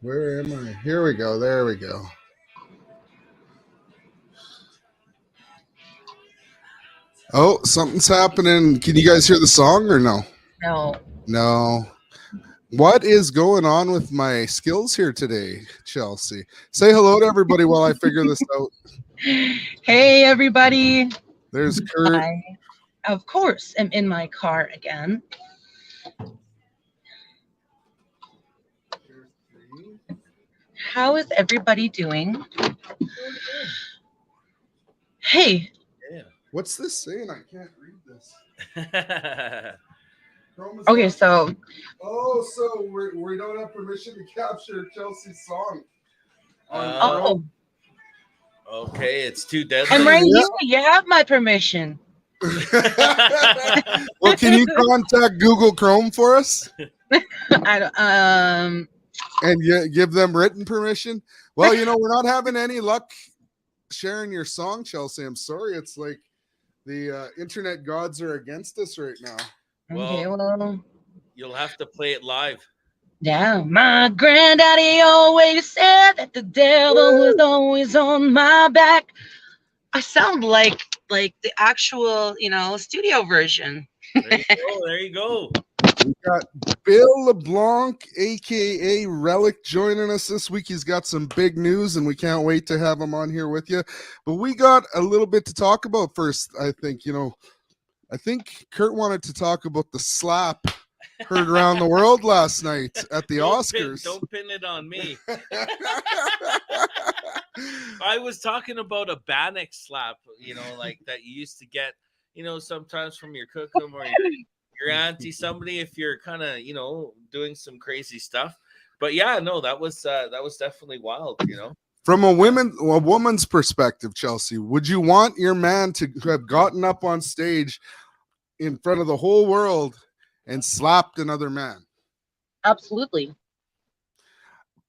Where am I? Here we go. There we go. Oh, something's happening. Can you guys hear the song or no? No. No. What is going on with my skills here today, Chelsea? Say hello to everybody while I figure this out. Hey, everybody. There's Kurt. I, of course, am in my car again. How is everybody doing? Hey. Yeah. What's this saying? I can't read this. Okay, so. Oh, so we don't have permission to capture Chelsea's song. Oh. Okay, it's too deadly. I'm right here. You have my permission. Well, can you contact Google Chrome for us? I don't, and give them written permission. Well, we're not having any luck sharing your song, Chelsea. I'm sorry. It's like the internet gods are against us right now. Okay, well, you'll have to play it live. Yeah, my granddaddy always said that the devil was always on my back. I sound like the actual, studio version. There you go. We got Bill LeBlanc, aka Rellik, joining us this week. He's got some big news, and we can't wait to have him on here with you. But we got a little bit to talk about first. I think Kurt wanted to talk about the slap heard around the world last night at the Oscars. Don't pin it on me. I was talking about a bannock slap, like that you used to get, sometimes from your cookum or your auntie, somebody, if you're kind of, doing some crazy stuff. But yeah, no, that was definitely wild, From a woman's perspective, Chelsea, would you want your man to have gotten up on stage in front of the whole world and slapped another man? Absolutely.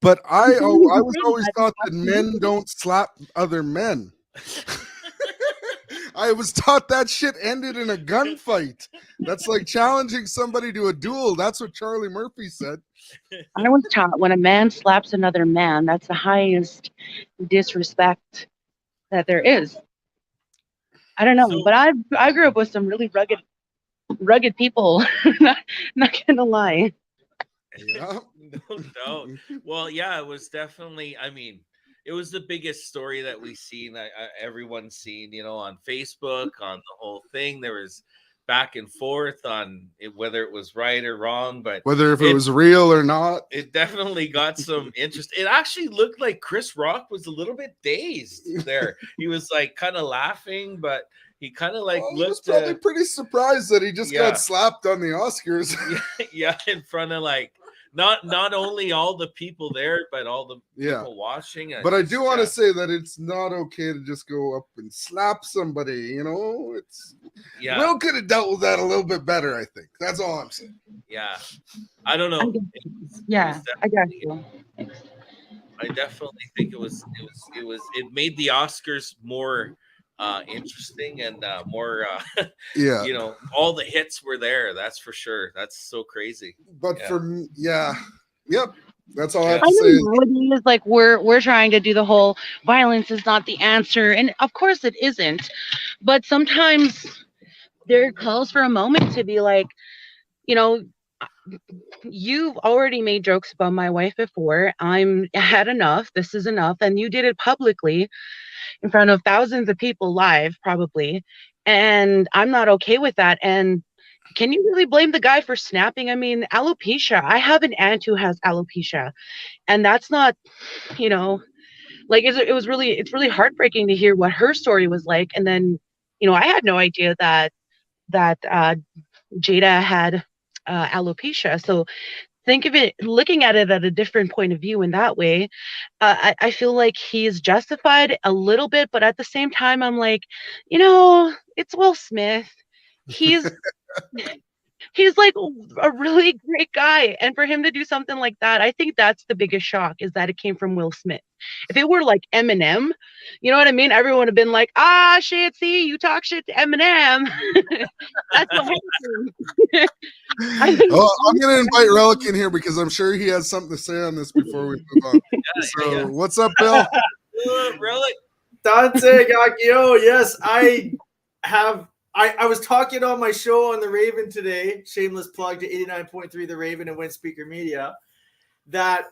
But I was always taught that men don't slap other men. I was taught that shit ended in a gunfight. That's like challenging somebody to a duel. That's what Charlie Murphy said. I was taught when a man slaps another man, that's the highest disrespect that there is. I don't know, but I grew up with some really rugged people. not gonna lie. Yeah. No doubt. Well, yeah, it was definitely, it was the biggest story that we've seen, everyone's seen, on Facebook, on the whole thing. There was back and forth on whether it was right or wrong, but whether it was real or not. It definitely got some interest. It actually looked like Chris Rock was a little bit dazed there. He was like kind of laughing, but he kind of like he was probably pretty surprised that he just got slapped on the Oscars. Yeah, in front of like not only all the people there, but all the people watching. But I do want to say that it's not okay to just go up and slap somebody. It's Will could have dealt with that a little bit better. I think that's all I'm saying. Yeah, I don't know. I got you. I definitely think it made the Oscars more interesting and more all the hits were there, that's for sure. That's so crazy. But that's all I have to say. It is like we're trying to do the whole violence is not the answer, and of course it isn't, but sometimes there calls for a moment to be like, you've already made jokes about my wife before. I had enough. This is enough. And you did it publicly in front of thousands of people live, probably. And I'm not okay with that. And can you really blame the guy for snapping? I mean, alopecia. I have an aunt who has alopecia. And that's not, like it's really heartbreaking to hear what her story was like. And then, I had no idea that Jada had alopecia. So think of it, looking at it at a different point of view in that way. I feel like he's justified a little bit, but at the same time, I'm like, it's Will Smith. He's He's like a really great guy. And for him to do something like that, I think that's the biggest shock, is that it came from Will Smith. If it were like Eminem, you know what I mean? Everyone would have been like, ah, shit, see, you talk shit to Eminem. That's what happened. I think I'm going to invite Rellik in here because I'm sure he has something to say on this before we move on. So, what's up, Bill? Really? Dante Gakio, yes, I was talking on my show on the Raven today, shameless plug to 89.3 The Raven and Wind Speaker Media, that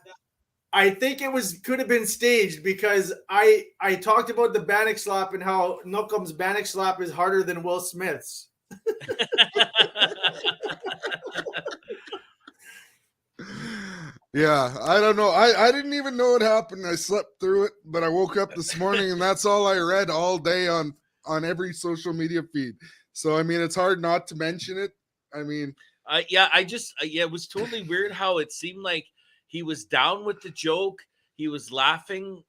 I think could have been staged, because I talked about the Bannock slap and how Nuckum's Bannock slap is harder than Will Smith's. Yeah, I don't know. I didn't even know it happened. I slept through it, but I woke up this morning and that's all I read all day on every social media feed. So, I mean, it's hard not to mention it. I mean, it was totally weird how it seemed like he was down with the joke. He was laughing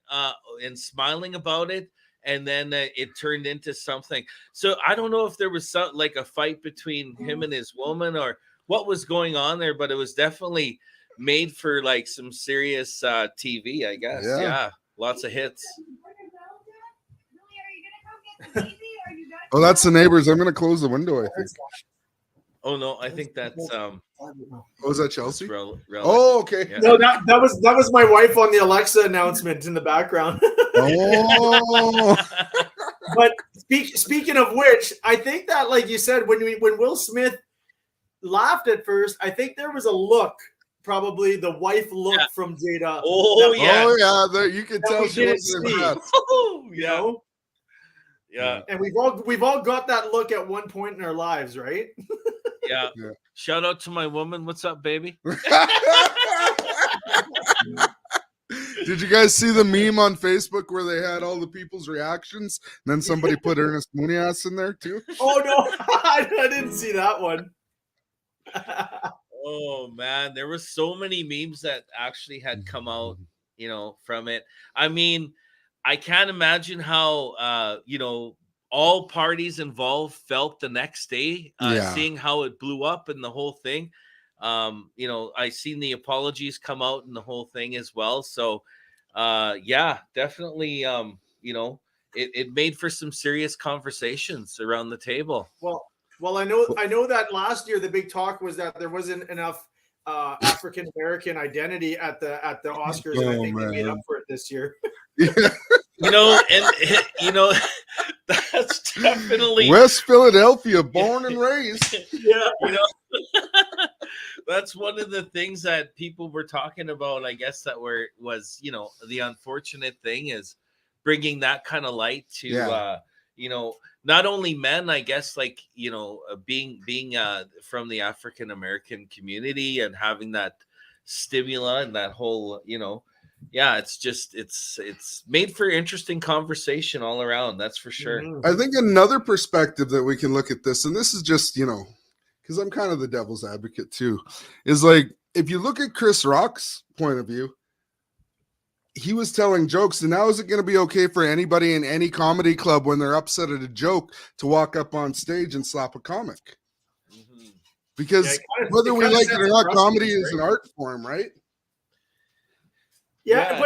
and smiling about it. And then it turned into something. So I don't know if there was like a fight between him and his woman or what was going on there, but it was definitely made for like some serious TV, I guess. Yeah. Lots of hits. Oh, that's the neighbors. I'm going to close the window, I think. Oh no, I think that's was that Chelsea? Rellik. Oh, okay. Yeah. No, that was my wife on the Alexa announcement in the background. Oh. But speaking of which, I think that, like you said, when Will Smith laughed at first, I think there was a look, probably the wife look from Jada. Oh yeah, you can tell she wasn't impressed. You know? Yeah. And we've all got that look at one point in our lives, right? Yeah. Shout out to my woman. What's up, baby? Did you guys see the meme on Facebook where they had all the people's reactions? And then somebody put Ernest Munias in there too? Oh no, I didn't see that one. Oh man, there were so many memes that actually had come out, from it. I mean, I can't imagine how all parties involved felt the next day, seeing how it blew up and the whole thing. I seen the apologies come out and the whole thing as well. So definitely it made for some serious conversations around the table. Well, I know that last year the big talk was that there wasn't enough African American identity at the Oscars, and I think they made up for it this year. That's definitely West Philadelphia, born and raised. That's one of the things that people were talking about, I guess, that was the unfortunate thing is bringing that kind of light to not only men, I guess, like being from the African American community and having that stimula and that whole it's made for interesting conversation all around, that's for sure. I think another perspective that we can look at this, and this is just because I'm kind of the devil's advocate too, is like if you look at Chris Rock's point of view, he was telling jokes, and now is it going to be okay for anybody in any comedy club when they're upset at a joke to walk up on stage and slap a comic? Mm-hmm. Because whether we like it or not, comedy is an art form, right? Yeah,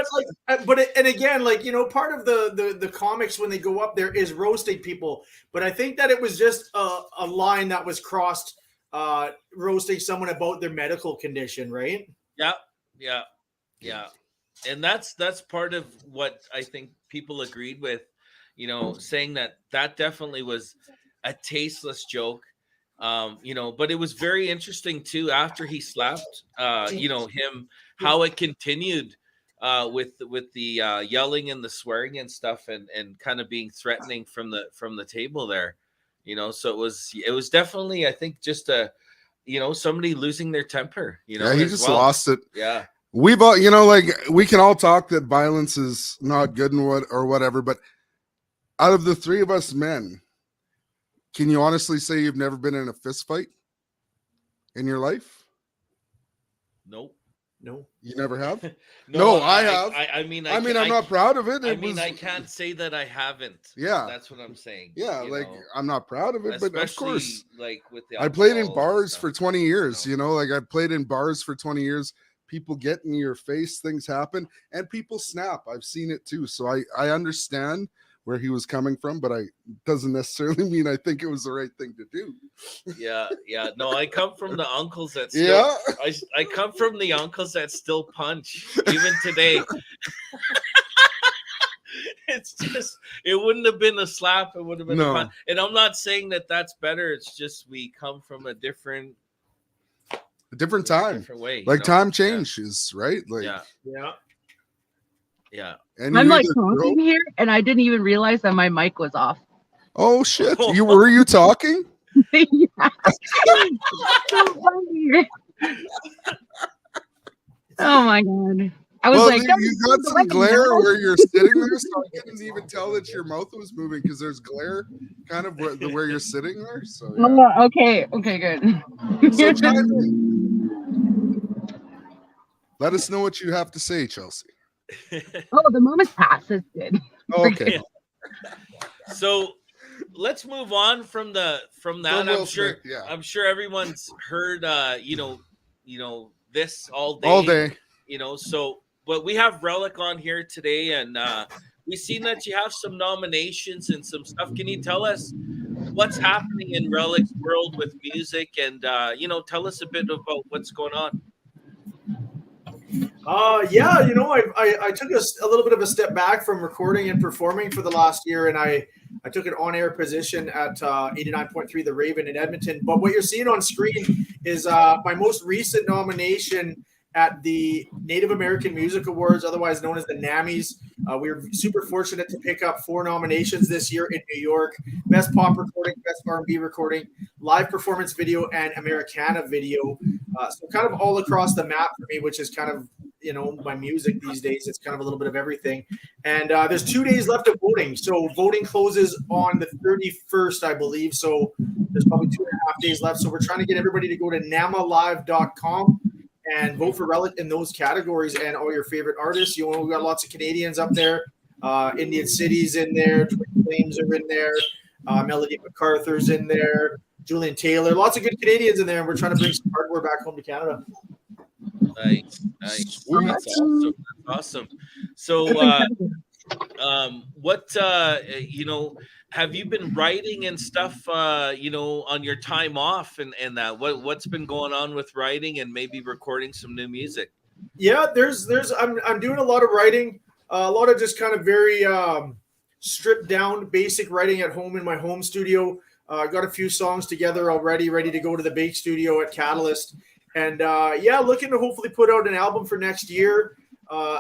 and again, part of the comics when they go up there is roasting people. But I think that it was just a line that was crossed, roasting someone about their medical condition, right? Yeah. And that's part of what I think people agreed with, saying that definitely was a tasteless joke. But it was very interesting too after he slapped him, how it continued with the yelling and the swearing and stuff and kind of being threatening from the table there. So it was definitely, I think, just somebody losing their temper, he just lost it. Yeah. We've all, we can all talk that violence is not good and whatever, but out of the three of us men, can you honestly say you've never been in a fist fight in your life? Nope. No. You never have? No, I have. I mean, I'm not proud of it. I can't say that I haven't. Yeah. That's what I'm saying. Yeah, like I'm not proud of it, but of course, like with the I played in alcohol and bars stuff, for 20 years. you know. Like I played in bars for 20 years. People get in your face, things happen, and people snap. I've seen it too. So I understand where he was coming from, but I doesn't necessarily mean I think it was the right thing to do. Yeah. No, I come from the uncles that still, Yeah. I come from the uncles that still punch even today. It's just, it wouldn't have been a slap, it would have been a punch. And I'm not saying that that's better. It's just we come from a different time, different way. Like time changes, right? Like yeah. And I'm like talking here, and I didn't even realize that my mic was off. Oh shit! Were you talking? Yeah. So funny. Oh my god! I was like, you got some glare where you're sitting there, so I couldn't even tell that your mouth was moving because there's glare kind of where you're sitting there. So okay, good. So chime in. Let us know what you have to say, Chelsea. Oh, the moment's passed. It's good. Okay. So let's move on from that. I'm sure everyone's heard this all day. So but we have Rellik on here today, and we've seen that you have some nominations and some stuff. Can you tell us what's happening in Rellik's world with music, and tell us a bit about what's going on? I took a little bit of a step back from recording and performing for the last year, and I took an on-air position at 89.3 The Raven in Edmonton. But what you're seeing on screen is my most recent nomination at the Native American Music Awards, otherwise known as the NAMMYs. We were super fortunate to pick up 4 nominations this year in New York: Best Pop Recording, Best R&B Recording, Live Performance Video, and Americana Video. So kind of all across the map for me, which is kind of, my music these days. It's kind of a little bit of everything. And there's 2 days left of voting. So voting closes on the 31st, I believe. So there's probably 2.5 days left. So we're trying to get everybody to go to namalive.com and vote for Rellik in those categories and all your favorite artists. We've got lots of Canadians up there. Indian City's in there. Twin Flames are in there. Melody MacArthur's in there. Julian Taylor. Lots of good Canadians in there. And we're trying to bring some hardware back home to Canada. Nice. That's awesome. So, have you been writing and stuff, on your time off and that? What's been going on with writing and maybe recording some new music? Yeah, I'm doing a lot of writing, a lot of just kind of very stripped down, basic writing at home in my home studio. I got a few songs together already, ready to go to the Bake Studio at Catalyst. And looking to hopefully put out an album for next year.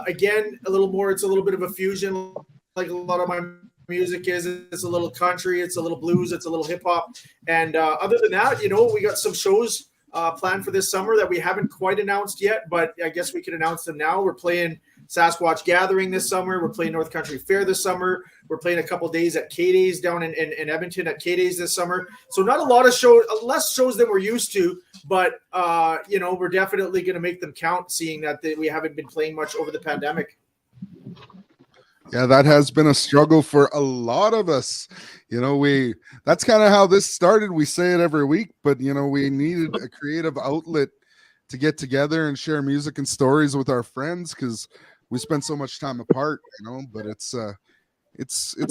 Again, a little more, it's a little bit of a fusion, like a lot of my music is. It's a little country, it's a little blues, it's a little hip hop. And other than that, we got some shows planned for this summer that we haven't quite announced yet, but I guess we can announce them now. We're playing Sasquatch Gathering this summer. We're playing North Country Fair this summer. We're playing a couple days at K-Days down in Edmonton at K-Days this summer. So not a lot of shows, less shows than we're used to, but we're definitely going to make them count, seeing that we haven't been playing much over the pandemic. Yeah, that has been a struggle for a lot of us. That's kind of how this started. We say it every week, but we needed a creative outlet to get together and share music and stories with our friends, because we spend so much time apart, but it's a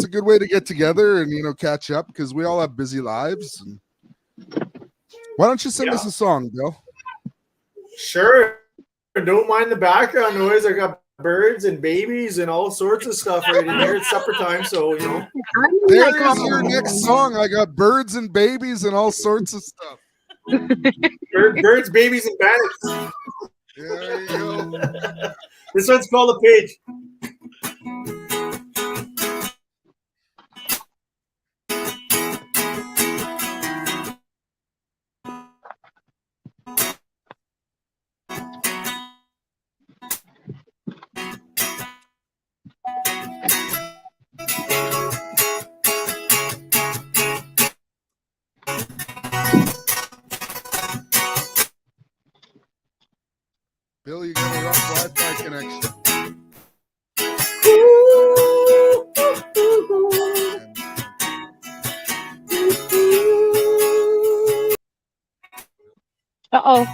good way to get together and catch up, because we all have busy lives. And why don't you sing us a song, Bill? Sure. Don't mind the background noise. I got birds and babies and all sorts of stuff right in here. It's supper time, so There's your next song. I got birds and babies and all sorts of stuff. Birds, babies, and bannocks. There you go. This one's called The Page. Bill, you got it Uh-oh.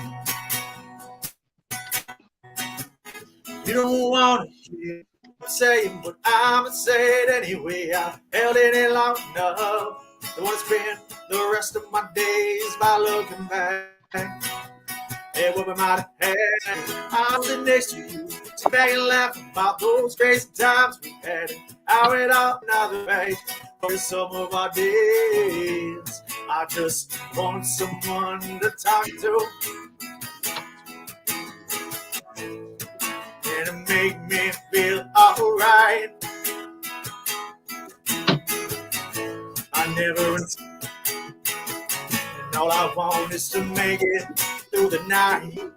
You don't want to hear what I'm saying, but I'ma say it anyway. I've held it in long enough. Don't want to spend the rest of my days by looking back. Hey, what we might have had. I'll sit next to you, sit back and laugh about those crazy times we had. How it all another page for some of our days. I just want someone to talk to. And it make me feel alright. I never, and all I want is to make it through the night.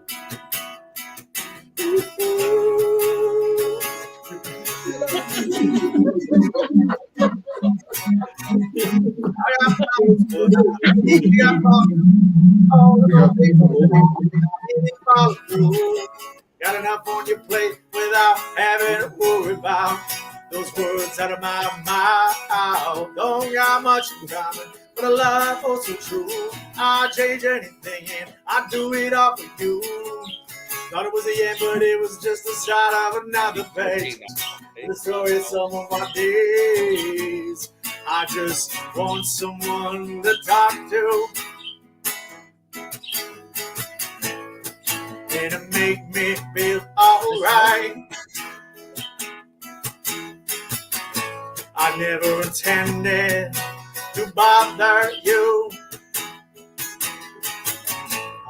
Got enough on your plate without having to worry about those words out of my mouth. Don't got much in common, but a love oh so true. I'd change anything and I'd do it all for you. Thought it was the end, but it was just the start of another page. The story of some of my days. I just want someone to talk to. And it make me feel alright. I never intended to bother you.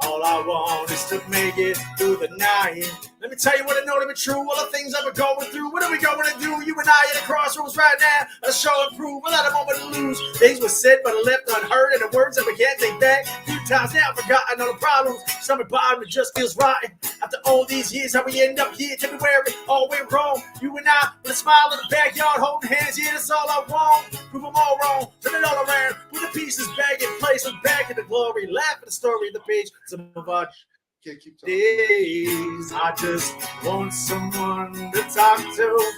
All I want is to make it through the night. Let me tell you what I know to be true. All the things I've been going through. What are we going to do? You and I at a crossroads right now. A show and prove without a moment to lose. Things were said but left unheard, and the words that we can't take back. Few times now I've forgotten all the problems. Something about me just feels rotten. After all these years, how we end up here? Tell me where it all went wrong. You and I with a smile in the backyard, holding hands. Yeah, that's all I want. Prove them all wrong. Turn it all around. Put the pieces back in place. I'm back in the glory. Laugh at the story of the page. Some of our days. I just want someone to talk to.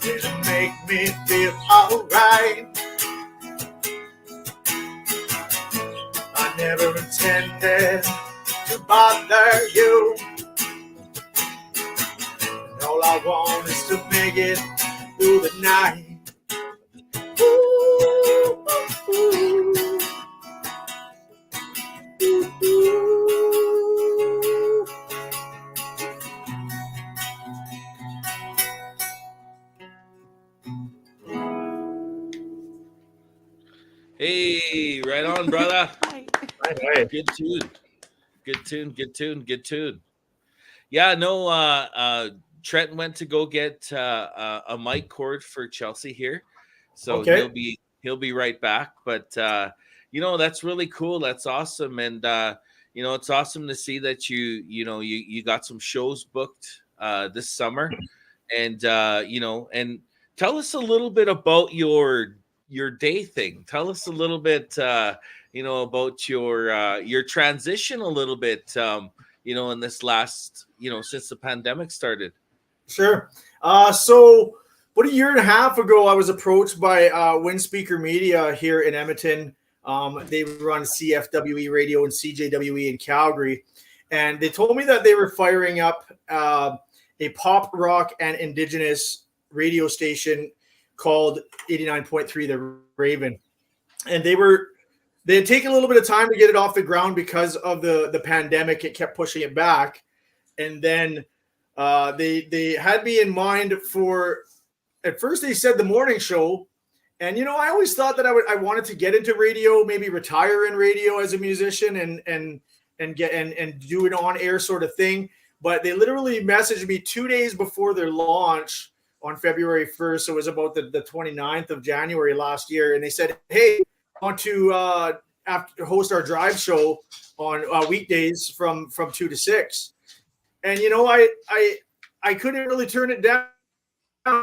It'll make me feel alright. I never intended to bother you. And all I want is to make it through the night. Ooh, ooh, ooh. Hey, right on, brother. Right. Good tune. Good tune. Yeah, no, Trent went to go get a mic cord for Chelsea here. So Okay. he'll be right back. But that's really cool. That's awesome. And it's awesome to see that you got some shows booked this summer. And and tell us a little bit about your day thing. Tell us a little bit about your transition a little bit in this last since the pandemic started. Sure. So about a year and a half ago, I was approached by Wind Speaker Media here in Edmonton. They run CFWE Radio and CJWE in Calgary. And they told me that they were firing up a pop rock and Indigenous radio station called 89.3 The Raven. And they had taken a little bit of time to get it off the ground because of the pandemic. It kept pushing it back. And then they had me in mind for, at first they said the morning show. And, I always thought that I wanted to get into radio, maybe retire in radio as a musician and do an on-air sort of thing. But they literally messaged me 2 days before their launch on February 1st. So it was about the 29th of January last year. And they said, hey, I want to host our drive show on weekdays from 2 to 6. And, I couldn't really turn it down.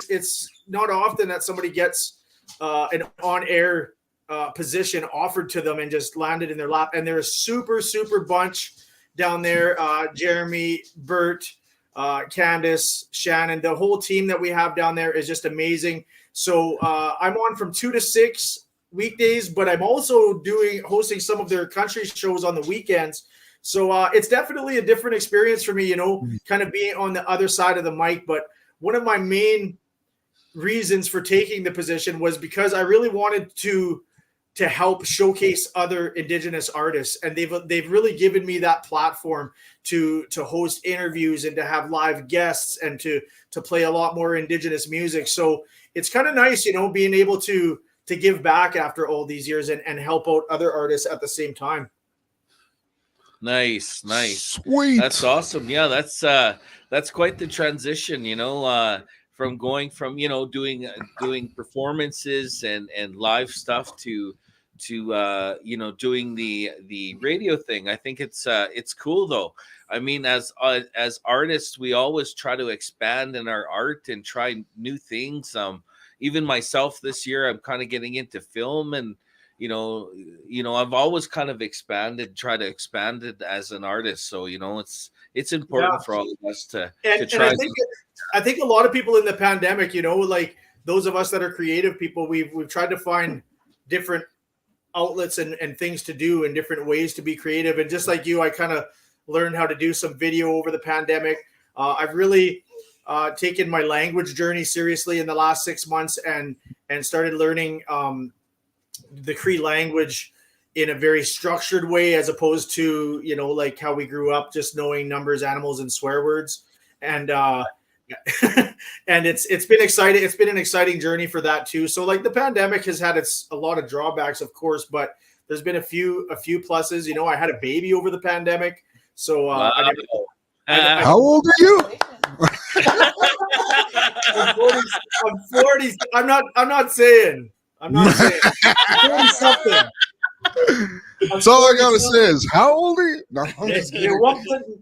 It's not often that somebody gets an on-air position offered to them and just landed in their lap. And they're a super, super bunch down there. Jeremy, Bert, Candace, Shannon, the whole team that we have down there is just amazing. So I'm on from 2 to 6 weekdays, but I'm also hosting some of their country shows on the weekends. So it's definitely a different experience for me, you know, kind of being on the other side of the mic. But one of my main reasons for taking the position was because I really wanted to help showcase other Indigenous artists, and they've really given me that platform to host interviews and to have live guests and to play a lot more Indigenous music. So it's kind of nice, you know, being able to give back after all these years and help out other artists at the same time. Nice. Sweet. That's awesome. Yeah, that's quite the transition, you know, from going from, you know, doing performances and live stuff to you know, doing the radio thing. I think it's cool though. I mean, as artists, we always try to expand in our art and try new things. Even myself this year, I'm kind of getting into film, and you know, I've always kind of try to expand it as an artist. So, you know, it's important for all of us to try. And I think a lot of people in the pandemic, you know, like those of us that are creative people, we've tried to find different outlets and things to do and different ways to be creative. And just like you, I kind of learned how to do some video over the pandemic. I've really taken my language journey seriously in the last 6 months and started learning the Cree language in a very structured way, as opposed to, you know, like how we grew up just knowing numbers, animals, and swear words. And and it's been exciting. It's been an exciting journey for that too. So like the pandemic has had a lot of drawbacks, of course, but there's been a few pluses. You know, I had a baby over the pandemic, so wow. How old are you? I'm 40. I'm not saying. I'm 40 something. That's all I gotta say is, how old are you? No, I'm just kidding.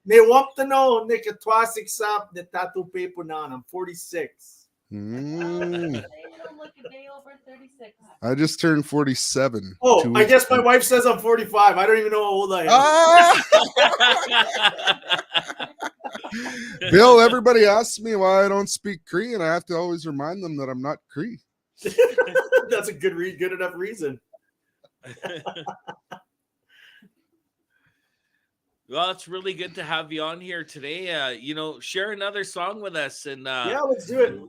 They want to know, Nick, twice except the tattoo paper now. I'm 46. I just turned 47. Oh, I guess my wife says I'm 45. I don't even know how old I am. Bill, everybody asks me why I don't speak Cree, and I have to always remind them that I'm not Cree. That's a good enough reason. Well, it's really good to have you on here today. You know, share another song with us, and yeah, let's do it.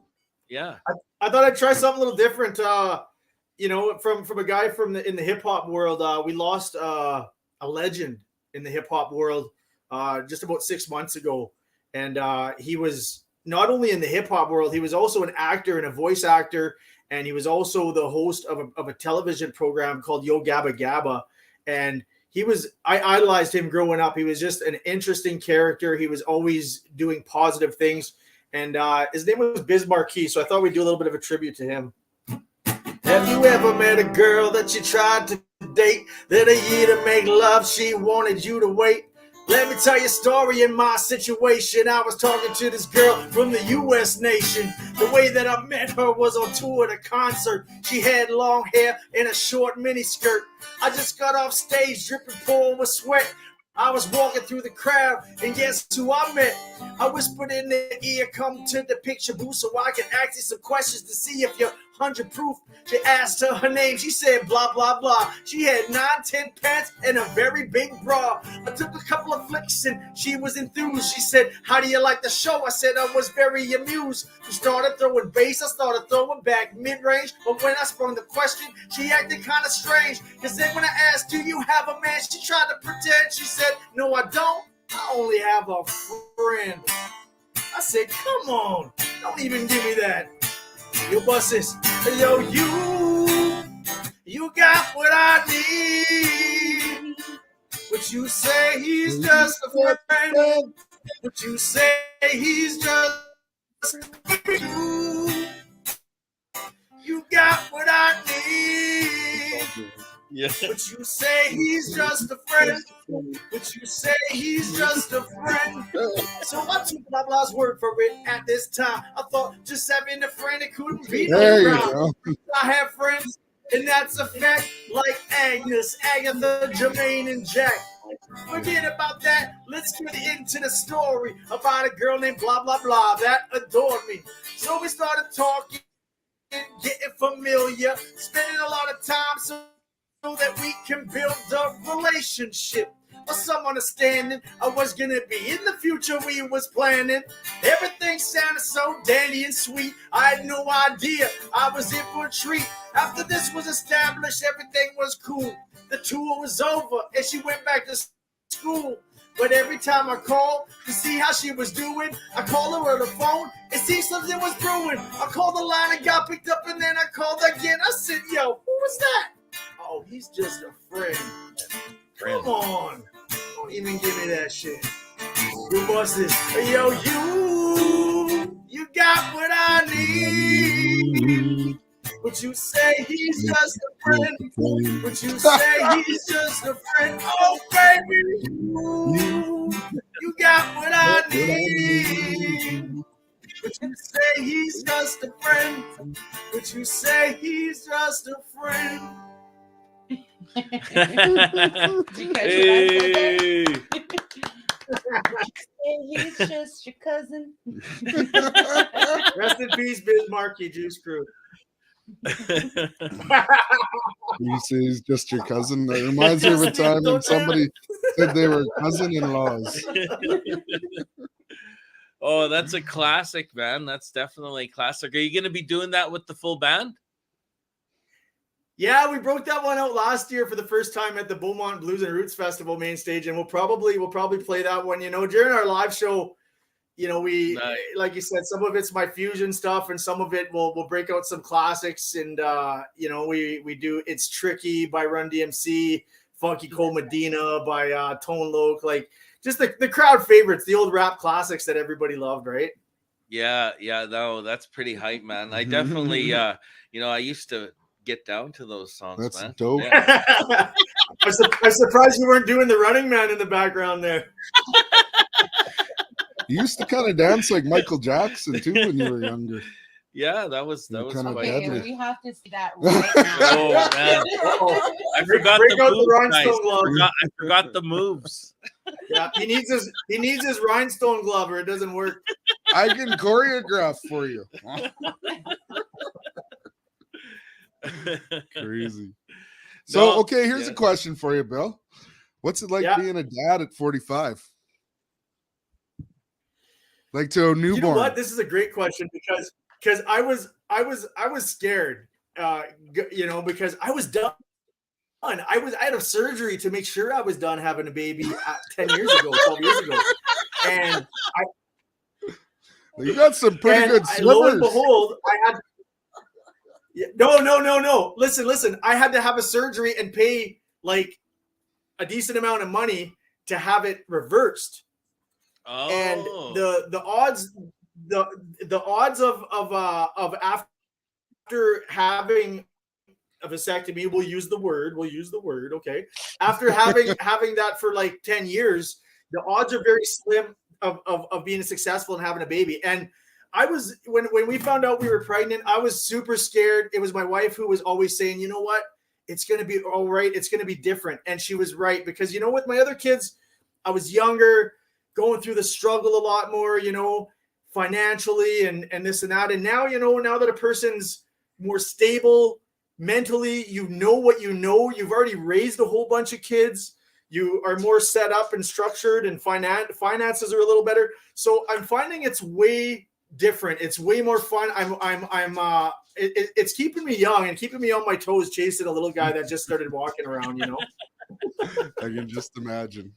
Yeah, I thought I'd try something a little different. You know, from a guy in the hip hop world. We lost a legend in the hip hop world just about 6 months ago, and he was not only in the hip hop world, he was also an actor and a voice actor. And he was also the host of a television program called Yo Gabba Gabba. And I idolized him growing up. He was just an interesting character. He was always doing positive things. And his name was Biz Marquis. So I thought we'd do a little bit of a tribute to him. Have you ever met a girl that you tried to date? Then a year to make love, she wanted you to wait? Let me tell you a story in my situation. I was talking to this girl from the U.S. nation. The way that I met her was on tour at a concert. She had long hair and a short mini skirt. I just got off stage dripping, pouring with sweat. I was walking through the crowd, and guess who I met? I whispered in their ear, come to the picture booth so I can ask you some questions to see if you're 100 proof. She asked her name, she said blah, blah, blah. She had 9-10 pants and a very big bra. I took a couple of flicks and she was enthused. She said, how do you like the show? I said I was very amused. She started throwing bass, I started throwing back mid-range. But when I sprung the question, she acted kind of strange. Because then when I asked, do you have a man? She tried to pretend. She said, no, I don't. I only have a friend. I said, come on. Don't even give me that. Yo, buses. Yo, you got what I need. What you say he's just a friend. What you say he's just you. You got what I need. yeah. But you say he's just a friend. But you say he's just a friend. So I took blah blah's word for it at this time. I thought just having a friend, it couldn't be no problem. I have friends, and that's a fact, like Agnes, Agatha, Jermaine, and Jack. Forget about that. Let's get into the story about a girl named blah blah blah that adored me. So we started talking. getting familiar, spending a lot of time so that we can build a relationship. Or some understanding of what's gonna be in the future we was planning. Everything sounded so dandy and sweet. I had no idea I was in for a treat. After this was established, everything was cool. The tour was over and she went back to school. But every time I called to see how she was doing, I called her on the phone and see something was brewing. I called the line and got picked up, and then I called again. I said, yo, who was that? Oh, he's just a friend. Come on. Don't even give me that shit. Who was this? Yo, you got what I need. Would you say he's just a friend? Would you say he's just a friend? Oh, baby, you got what I need. Would you say he's just a friend? Would you say he's just a friend? Hey. He's just your cousin. Rest in peace, Biz Markie, Juice Crew. You say he's just your cousin. That reminds me of a time when somebody said they were cousin-in-laws. Oh, that's a classic, man. That's definitely a classic. Are you going to be doing that with the full band? Yeah, we broke that one out last year for the first time at the Beaumont Blues and Roots Festival main stage, and we'll probably play that one. You know, during our live show, you know, we Nice. like you said, some of it's my fusion stuff, and some of it we'll break out some classics, and you know, we do It's Tricky by Run DMC, Funky Cole Medina by Tone Loc, like just the crowd favorites, the old rap classics that everybody loved, right? Yeah, no, that's pretty hype, man. I definitely, you know, I used to get down to those songs, That's man. dope. Yeah. I'm surprised you weren't doing the Running Man in the background there. You used to kind of dance like Michael Jackson too when you were younger. Yeah, that was You're kinda quite. deadly. Okay, we have to see that right now. Oh man, I forgot Break the out the moves, guys. rhinestone glove. I forgot the moves. Yeah, he needs his rhinestone glove or it doesn't work. I can choreograph for you. Crazy. So, No, okay, here's yeah. a question for you, Bill. What's it like Yeah. being a dad at 45? Like to a newborn. You know what? This is a great question because I was scared, you know, because I was done. I had a surgery to make sure I was done having a baby 10 years ago, 12 years ago, and You got some pretty good lo and swimmers. behold, I had. No. Listen. I had to have a surgery and pay like a decent amount of money to have it reversed. Oh, And the odds of after having a vasectomy, we'll use the word, okay. After having that for like 10 years, the odds are very slim of being successful and having a baby. And I was when we found out we were pregnant, I was super scared. It was my wife who was always saying, you know what, it's gonna be all right, it's gonna be different. And she was right, because you know, with my other kids, I was younger, going through the struggle a lot more, you know, financially and this and that. And now, you know, now that a person's more stable mentally, you know what you know, you've already raised a whole bunch of kids, you are more set up and structured, and finances are a little better. So I'm finding it's way different. It's way more fun. It's keeping me young and keeping me on my toes, chasing a little guy that just started walking around, you know. I can just imagine.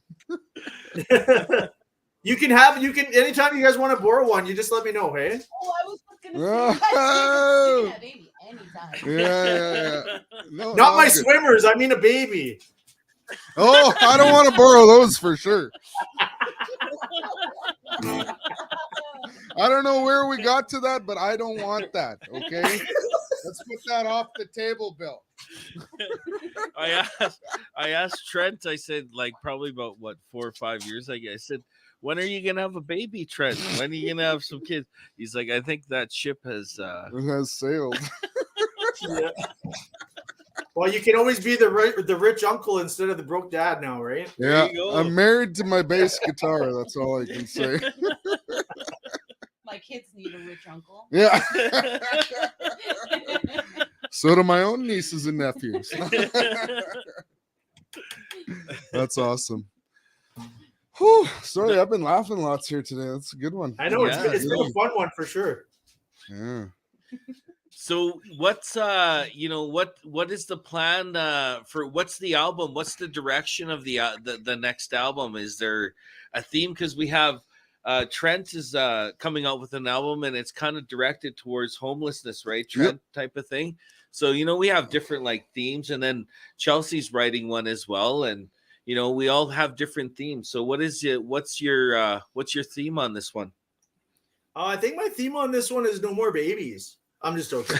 You can anytime you guys want to borrow one, you just let me know, hey? Oh, I was just gonna say, you can have baby anytime. Yeah. No, Not my good. swimmers, I mean a baby. Oh, I don't want to borrow those for sure. I don't know where we got to that, but I don't want that. Okay, let's put that off the table, Bill. I asked Trent. I said, like, probably about 4 or 5 years ago. I said, when are you gonna have a baby, Trent? When are you gonna have some kids? He's like, I think that ship has It has sailed. Yeah. Well, you can always be the rich uncle instead of the broke dad now, right? Yeah, you go. I'm married to my bass guitar. That's all I can say. My kids need a rich uncle. Yeah. So do my own nieces and nephews. That's awesome. Whew, sorry, I've been laughing lots here today. That's a good one. I know Yeah. it's been a fun one for sure. Yeah. So what's what is the plan for what's the album? What's the direction of the next album? Is there a theme? Because we have Trent is coming out with an album and it's kind of directed towards homelessness, right? Trent type of thing. So we have different like themes, and then Chelsea's writing one as well, and we all have different themes. So what's your theme on this one? I think my theme on this one is no more babies. I'm just joking.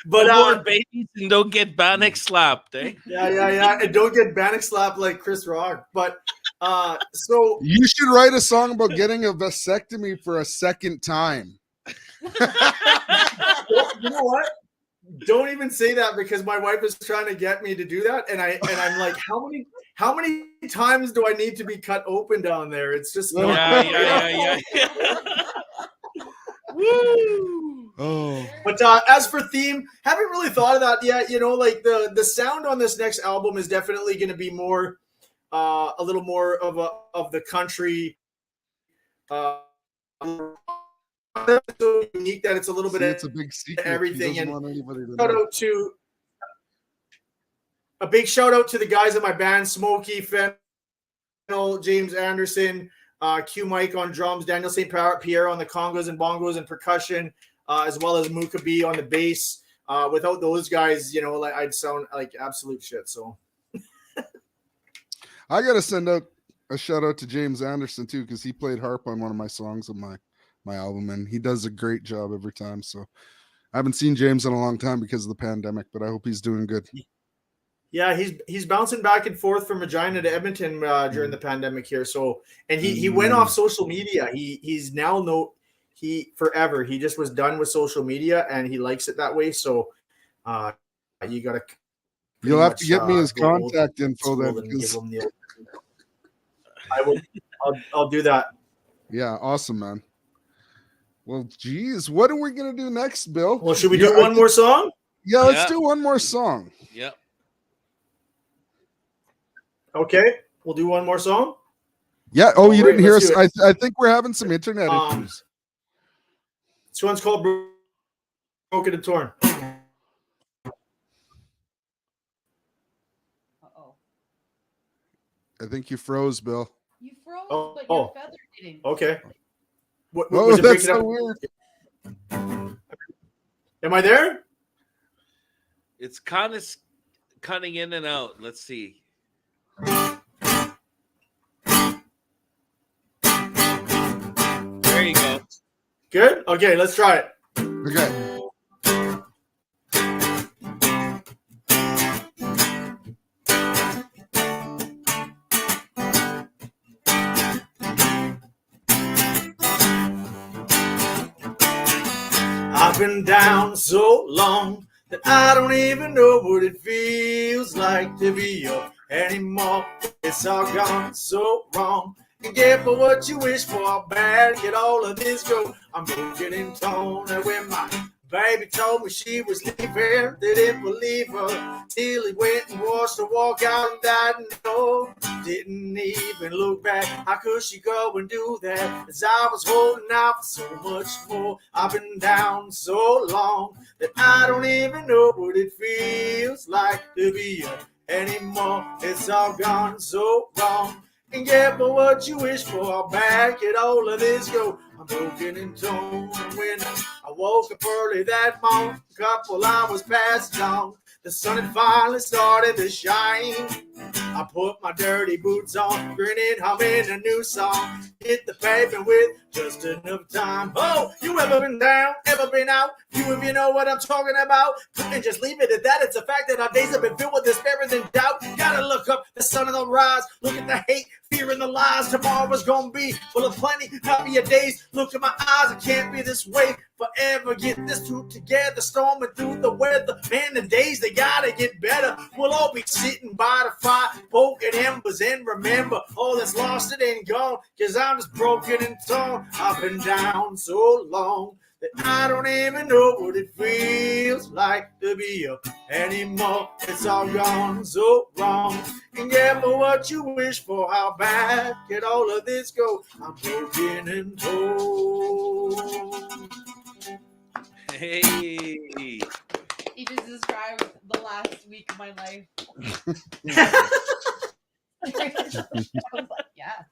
But no more babies and don't get Bannock slapped, eh? Yeah. And don't get Bannock slapped like Chris Rock. But so you should write a song about getting a vasectomy for a second time. You know what? Don't even say that, because my wife is trying to get me to do that, and I'm like, how many times do I need to be cut open down there? It's just yeah. Woo! Oh. But as for theme, haven't really thought of that yet. Like the sound on this next album is definitely going to be more, a little more of the country. So unique that it's a little bit. It's a big secret. Everything, and a big shout out to the guys in my band: Smokey, Fennel, James Anderson, Q Mike on drums, Daniel St. Pierre on the congos and bongos and percussion, as well as Mooka B on the bass. Without those guys, I'd sound like absolute shit. So I gotta send out a shout out to James Anderson too, because he played harp on one of my songs on my album, and he does a great job every time. So I haven't seen James in a long time because of the pandemic, but I hope he's doing good. Yeah, he's bouncing back and forth from Regina to Edmonton during the pandemic here. So, and he went off social media. He's now forever. He just was done with social media, and he likes it that way. So you'll have to get me his contact info then, because I'll do that. Yeah, awesome, man. Well, geez, what are we gonna do next, Bill? Well, should we do one more song? Yeah, let's do one more song. Yeah. Okay, we'll do one more song. Yeah. Oh, you didn't hear us. I think we're having some internet issues. This one's called Broken and Torn. Uh-oh. I think you froze, Bill. You froze, but your feather didn't. Okay. What Oh, was it that's breaking so up? weird. Am I there? It's kind of cutting in and out. Let's see. There you go. Good? Okay, let's try it. Okay. I've been down so long that I don't even know what it feels like to be up anymore. It's all gone so wrong. You get for what you wish for, bad, get all of this go. I'm broken and torn, and when my baby told me she was leaving, they didn't believe her, till he went and watched her walk out and died. No, didn't even look back. How could she go and do that? As I was holding out for so much more. I've been down so long that I don't even know what it feels like to be up anymore. It's all gone so wrong. And get for what you wish for, back at all of this go. I'm broken and torn. When I woke up early that morning, a couple hours past dawn, the sun had finally started to shine. I put my dirty boots on, grinning, humming a new song. Hit the pavement with just enough time. Oh, you ever been down, ever been out? Few of you know what I'm talking about. Couldn't just leave it at that. It's a fact that our days have been filled with despair and doubt. Gotta look up, the sun on the rise. Look at the hate, fear, and the lies. Tomorrow's gonna be full of plenty happier days. Look at my eyes, it can't be this way forever. Get this two together, storming through the weather. Man, the days, they gotta get better. We'll all be sitting by the fire, poking embers, and remember, all that's lost, it ain't gone, cause I'm just broken and torn. down. I've been down so long that I don't even know what it feels like to be up anymore. It's all gone so wrong. And careful what you wish for, how bad can all of this go? I'm broken and told. Hey. He just described the last week of my life. I was like, yeah.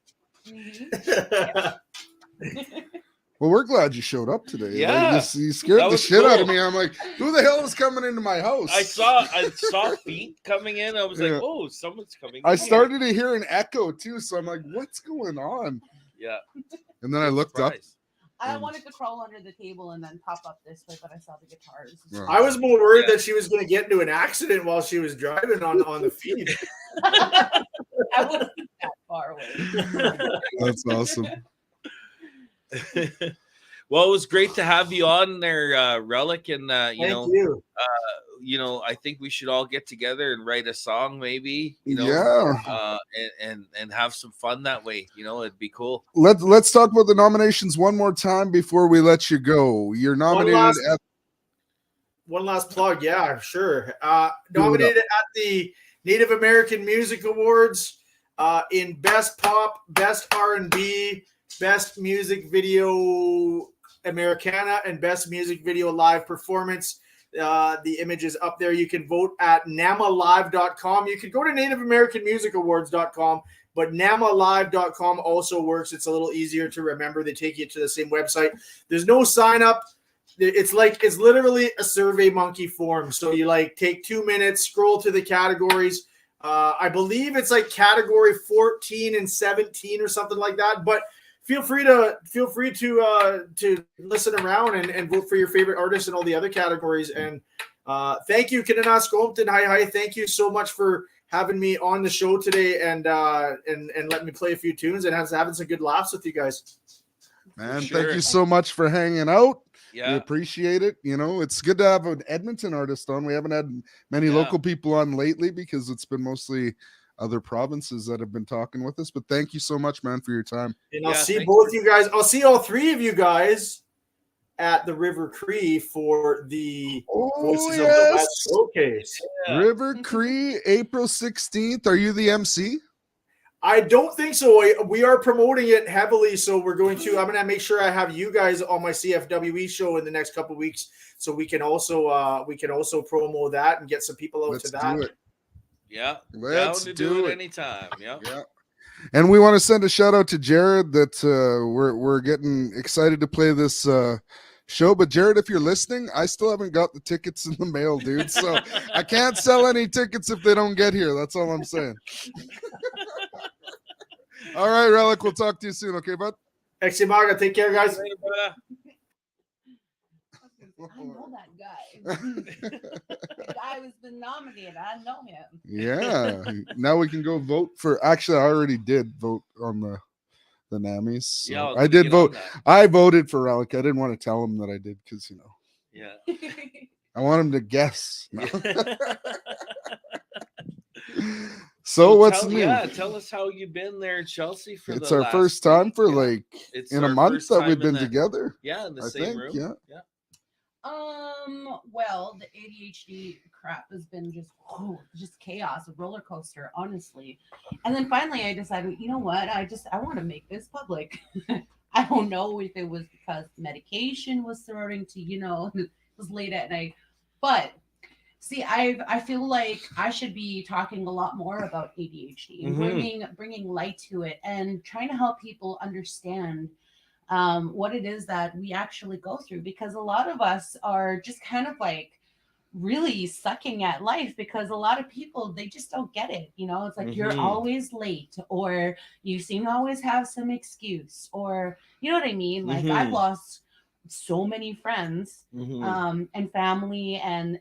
Well, we're glad you showed up today. Yeah. Like, you scared That the was shit out of cool. me. I'm like, who the hell is coming into my house? I saw feet coming in. I was Yeah. like, oh, someone's coming I in. started to hear an echo too, so I'm like, what's going on? Yeah. And then I looked up. Surprise. I wanted to crawl under the table and then pop up this way, but I saw the guitars. Yeah. I was more worried Yeah. that she was going to get into an accident while she was driving on the feed. I wasn't that far away. That's awesome. Well, it was great to have you on there, Rellik, and Thank you. I think we should all get together and write a song, maybe. Yeah. And have some fun that way. It'd be cool. Let's talk about the nominations one more time before we let you go. You're nominated at One last plug, yeah, sure. Nominated at the Native American Music Awards in Best Pop, Best R&B, Best Music Video Americana, and Best Music Video Live Performance. The image is up there. You can vote at namalive.com. You could go to nativeamericanmusicawards.com, but namalive.com also works. It's a little easier to remember. They take you to the same website. There's no sign up. It's literally a Survey Monkey form. So you take 2 minutes, scroll to the categories. I believe it's category 14 and 17 or something like that. But feel free to listen around and vote for your favorite artists in all the other categories. And thank you, Kinanaskompton. Hi. Thank you so much for having me on the show today and letting me play a few tunes and having some good laughs with you guys. Man, Sure. thank you so much for hanging out. Yeah. We appreciate it. It's good to have an Edmonton artist on. We haven't had many local people on lately because it's been mostly other provinces that have been talking with us. But thank you so much, man, for your time. And I'll see both you guys. I'll see all three of you guys at the River Cree for the Voices of the West showcase. Yeah. River Cree, April 16th. Are you the MC? I don't think so. We are promoting it heavily, so I'm going to make sure I have you guys on my CFWE show in the next couple of weeks, so we can also promo that and get some people out to that. Do it. Yeah, Let's down to do it anytime. Yeah. And we want to send a shout out to Jared that we're getting excited to play this show. But Jared, if you're listening, I still haven't got the tickets in the mail, dude. So I can't sell any tickets if they don't get here. That's all I'm saying. All right, Rellik, we'll talk to you soon. Okay, bud? Eximaga, take care, guys. I know that guy. The guy who's been nominated. I know him. Yeah. Now we can go vote for. Actually, I already did vote on the NAMIs. So Yeah, I did vote. I voted for Rellik. I didn't want to tell him that I did because Yeah. I want him to guess. No. So what's new? Yeah, tell us how you've been there in Chelsea for It's our first time for it's in a our month first that time we've in been together. Yeah, in the I same think, room. yeah. Well, the ADHD crap has been just chaos, a roller coaster, honestly. And then finally I decided, you know what? I want to make this public. I don't know if it was because medication was starting to, it was late at night. But see, I feel like I should be talking a lot more about ADHD and bringing light to it and trying to help people understand what it is that we actually go through, because a lot of us are just kind of really sucking at life because a lot of people, they just don't get it. It's like you're always late, or you seem to always have some excuse, or you know what I mean? Like I've lost so many friends and family and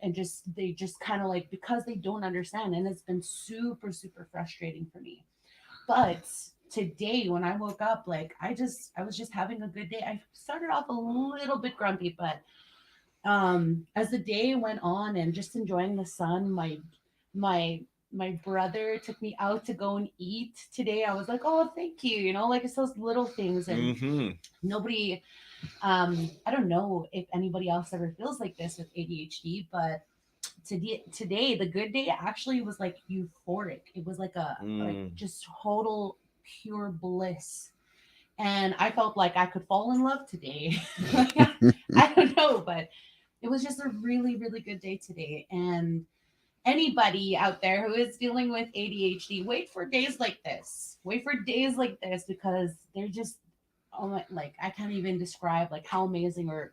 they just kind of because they don't understand, and it's been super, super frustrating for me. But today when I woke up, I was just having a good day. I started off a little bit grumpy, but as the day went on and just enjoying the sun, my my brother took me out to go and eat today. I was like, oh, thank you. Like it's those little things. And Mm-hmm. nobody, I don't know if anybody else ever feels like this with ADHD, but today, the good day actually was like euphoric. It was like a like Mm. just total pure bliss. And I felt like I could fall in love today. I don't know, but it was just a really, really good day today. And anybody out there who is dealing with ADHD, wait for days like this. Wait for days like this because they're just, oh my, like I can't even describe like how amazing or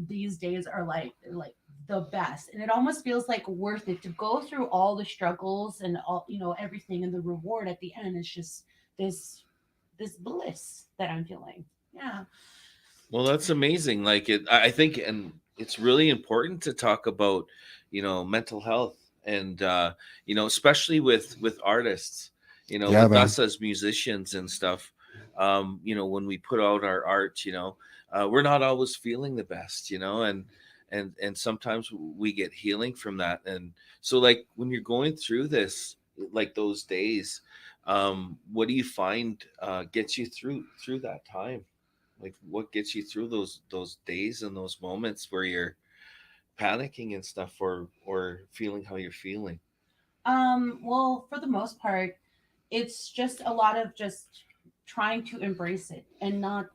these days are like they're like the best. And it almost feels like worth it to go through all the struggles and all everything, and the reward at the end is just this bliss that I'm feeling. Yeah. Well, that's amazing. Like I think, and it's really important to talk about, mental health, and especially with artists, Yeah, with man. us as musicians and stuff. When we put out our art, we're not always feeling the best, and sometimes we get healing from that. And so, like when you're going through this, like those days, what do you find gets you through that time? Like what gets you through those days and those moments where you're panicking and stuff, or feeling how you're feeling? Well, for the most part, it's just a lot of just trying to embrace it and not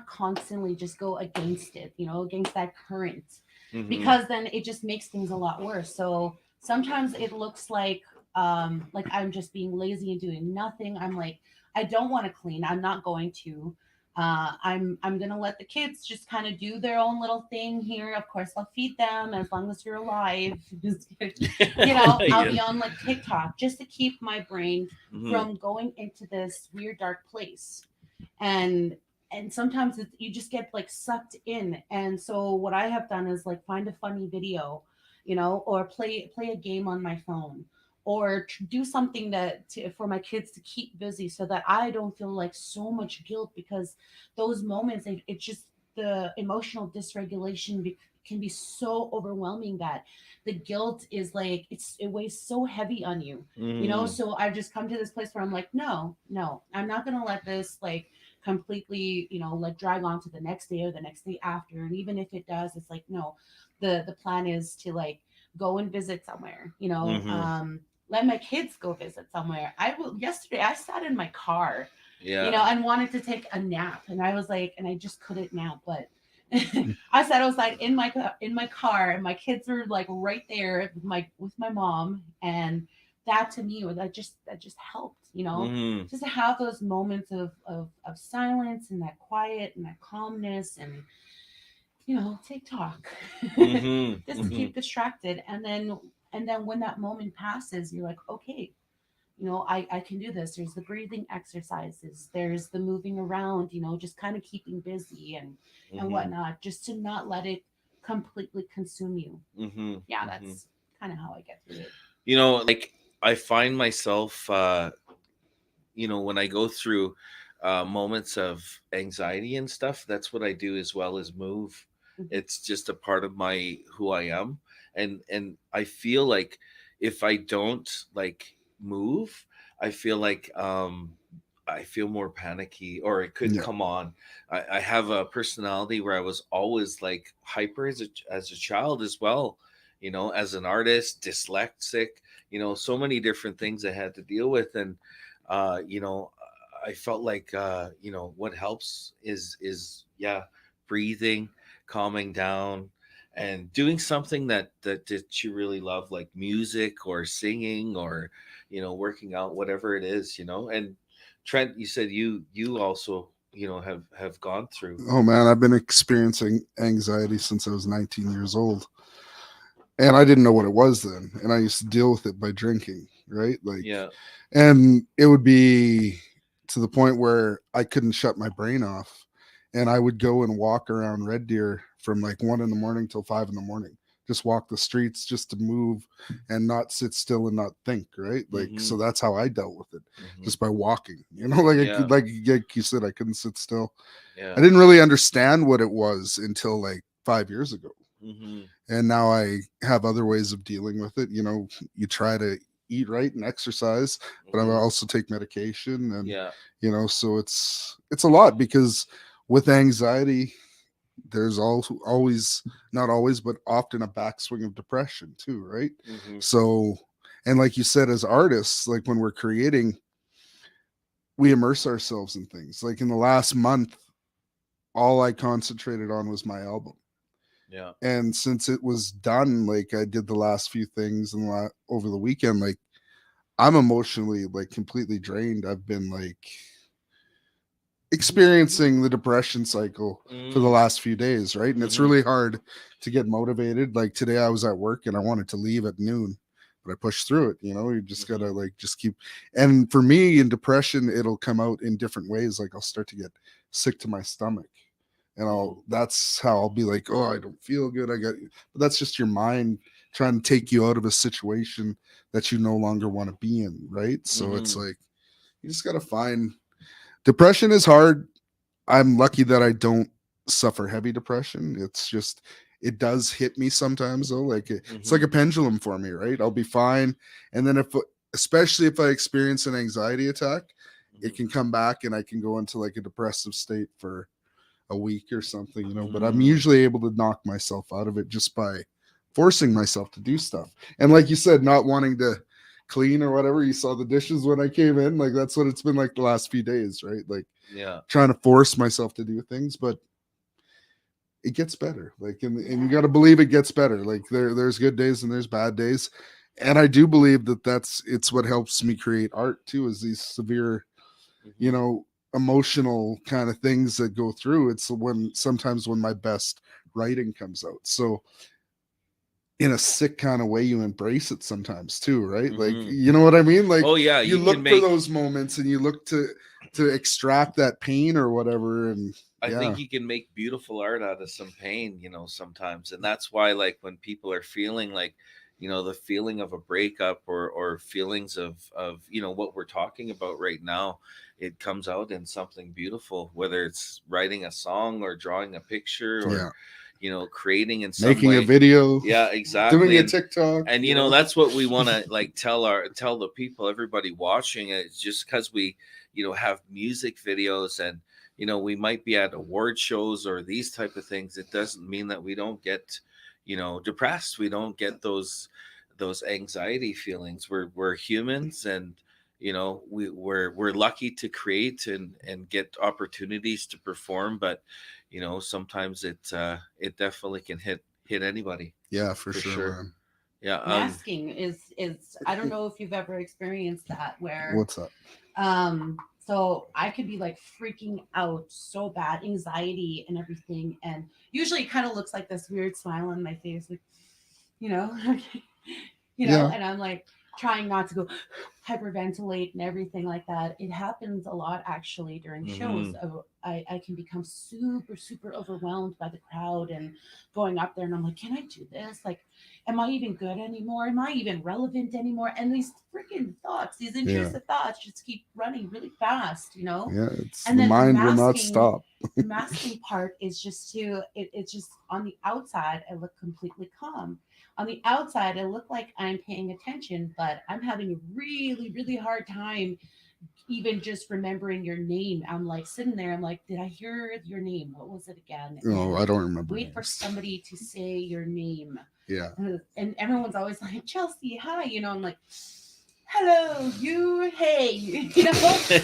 constantly just go against it, against that current, Mm-hmm. because then it just makes things a lot worse. So sometimes it looks like I'm just being lazy and doing nothing. I'm like, I don't want to clean. I'm not going to. I'm gonna let the kids just kind of do their own little thing here. Of course, I'll feed them as long as you're alive. I'll Yeah. be on like TikTok just to keep my brain Mm-hmm. from going into this weird dark place. And sometimes you just get like sucked in. And so what I have done is like find a funny video, or play a game on my phone, or do something for my kids to keep busy so that I don't feel like so much guilt, because those moments it just the emotional dysregulation can be so overwhelming that the guilt is like it weighs so heavy on you. Mm-hmm. So I've just come to this place where I'm like, no, I'm not gonna let this like completely like drag on to the next day or the next day after. And even if it does, it's like, no, the plan is to like go and visit somewhere, Mm-hmm. let my kids go visit somewhere. Yesterday I sat in my car, Yeah. and wanted to take a nap, and I was like, and I just couldn't nap, but I sat outside in my car, and my kids were like right there with my mom, and that to me that just helped, Mm-hmm. just to have those moments of silence and that quiet and that calmness, and TikTok, Mm-hmm. just to Mm-hmm. keep distracted. And then when that moment passes, you're like, okay, I can do this. There's the breathing exercises, there's the moving around, just kind of keeping busy and Mm-hmm. whatnot, just to not let it completely consume you. Mm-hmm. Yeah, Mm-hmm. that's kind of how I get through it. Like I find myself, when I go through moments of anxiety and stuff, that's what I do as well as move. Mhm. It's just a part of my who I am, and I feel like if I don't like move, I feel like I feel more panicky, or it could Yeah. come on. I have a personality where I was always like hyper as a child as well. As an artist, dyslexic. So many different things I had to deal with, and uh, you know, I felt like what helps is yeah, breathing, calming down, and doing something that you really love, like music or singing, or working out, whatever it is. And Trent, you said you also have gone through. Oh man, I've been experiencing anxiety since I was 19 years old. And I didn't know what it was then. And I used to deal with it by drinking, right? Like, Yeah. and it would be to the point where I couldn't shut my brain off. And I would go and walk around Red Deer from like 1 in the morning till 5 in the morning. Just walk the streets just to move and not sit still and not think, right? Like, Mm-hmm. so that's how I dealt with it, Mm-hmm. just by walking. Like I Yeah. could, like you said, I couldn't sit still. I Yeah. didn't really understand what it was until like 5 years ago. Mm-hmm. And now I have other ways of dealing with it. You try to eat right and exercise, but I also take medication, and Yeah. so it's a lot, because with anxiety, there's also always, not always, but often a backswing of depression too, right? Mhm. So, and like you said, as artists, like when we're creating, we immerse ourselves in things. Like in the last month, all I concentrated on was my album. Yeah. And since it was done, like I did the last few things over the weekend, like I'm emotionally like completely drained. I've been like experiencing the depression cycle for the last few days, right? And it's really hard to get motivated. Like today I was at work and I wanted to leave at noon, but I pushed through it. You just gotta like just keep. And for me, in depression, it'll come out in different ways. Like I'll start to get sick to my stomach, and that's how I'll be like, oh, I don't feel good. But that's just your mind trying to take you out of a situation that you no longer want to be in, right? So it's like you just gotta find. Depression is hard. I'm lucky that I don't suffer heavy depression. It's just, it does hit me sometimes though. Like it's like a pendulum for me, right? I'll be fine. And then especially if I experience an anxiety attack, it can come back and I can go into like a depressive state for a week or something, but I'm usually able to knock myself out of it just by forcing myself to do stuff. And like you said, not wanting to clean or whatever. You saw the dishes when I came in. Like that's what it's been like the last few days, right? Like trying to force myself to do things, but it gets better. Like and you got to believe it gets better. Like there's good days and there's bad days. And I do believe that it's what helps me create art too, is these severe, emotional kind of things that go through. It's sometimes when my best writing comes out. So in a sick kind of way, you embrace it sometimes too, right? Like, you know what I mean? Like, oh yeah, you look for those moments and you look to extract that pain or whatever. And I think you can make beautiful art out of some pain, sometimes. And that's why, like, when people are feeling like, the feeling of a breakup or feelings of, what we're talking about right now, it comes out in something beautiful, whether it's writing a song or drawing a picture or, creating in some making way. a video. Yeah, exactly. Doing a TikTok. And, that's what we want to like tell the people, everybody watching it. It's just because we, have music videos and, we might be at award shows or these type of things. It doesn't mean that we don't get, depressed. We don't get those anxiety feelings. We're humans, and we're lucky to create and get opportunities to perform. But sometimes it definitely can hit anybody. Yeah, for sure. Man. Yeah, masking is I don't know if you've ever experienced that, where what's up? So I could be like freaking out so bad, anxiety and everything, and usually it kind of looks like this weird smile on my face, like and I'm like trying not to go hyperventilate and everything like that. It happens a lot actually during shows. I can become super, super overwhelmed by the crowd and going up there, and I'm like, can I do this? Like, am I even good anymore? Am I even relevant anymore? And these freaking thoughts, these intrusive thoughts just keep running really fast, Yeah, it's and the then mind will not stop. The masking part is just it's just on the outside, I look completely calm. On the outside, I look like I'm paying attention, but I'm having a really, really hard time even just remembering your name. I'm like sitting there, I'm like, did I hear your name? What was it again? No, I don't remember. Wait for somebody to say your name. Yeah. And everyone's always like, Chelsea, hi. I'm like, hello, you, hey.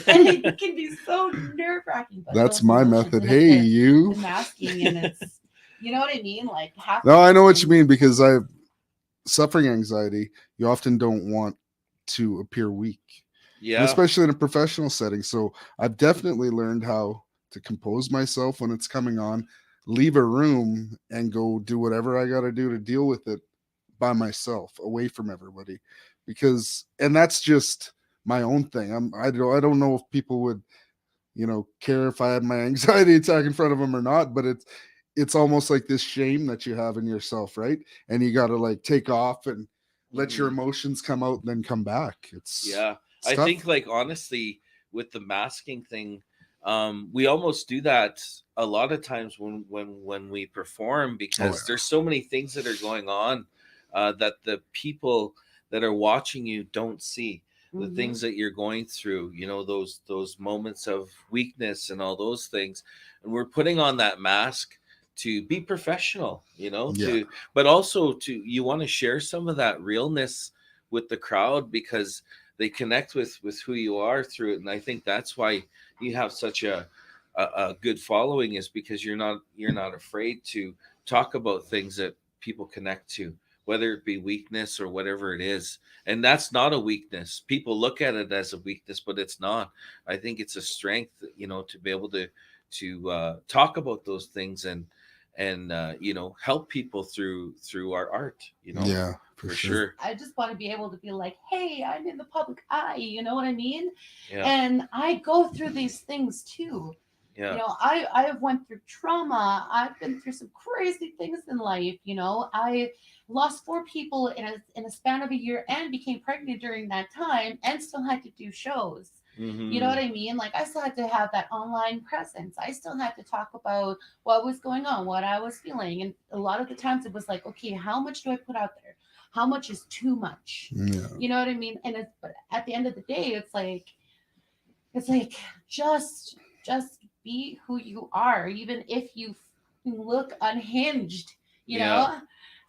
And it can be so nerve-wracking. That's my method. Hey, you. The masking, and it's, you know what I mean? Like, no, I know what you mean, because I've suffering anxiety. You often don't want to appear weak. Yeah. And especially in a professional setting. So I've definitely learned how to compose myself when it's coming on, leave a room and go do whatever I got to do to deal with it by myself, away from everybody. And that's just my own thing. I don't know if people would, care if I had my anxiety attack in front of them or not, but it's almost like this shame that you have in yourself, right? And you got to like take off and let your emotions come out and then come back. It's I tough. think, like, honestly, with the masking thing, we almost do that a lot of times when we perform, because there's so many things that are going on that the people that are watching you don't see. The Mhm. things that you're going through, those moments of weakness and all those things. And we're putting on that mask to be professional, Yeah. but also you want to share some of that realness with the crowd, because they connect with who you are through it. And I think that's why you have such a good following, is because you're not afraid to talk about things that people connect to, whether it be weakness or whatever it is. And that's not a weakness. People look at it as a weakness, but it's not. I think it's a strength, to be able to talk about those things and help people through our art, Yeah, for sure. sure. I just want to be able to be like, hey, I'm in the public eye. You know what I mean? Yeah. And I go through these things too. Yeah. I went through trauma. I've been through some crazy things in life. I lost 4 people in a span of a year and became pregnant during that time and still had to do shows. Mhm. You know what I mean? Like, I still had to have that online presence. I still had to talk about what was going on, what I was feeling. And a lot of the times it was like, okay, how much do I put out there? How much is too much? Yeah. You know what I mean? But at the end of the day, it's like just be who you are, even if you look unhinged. Yeah.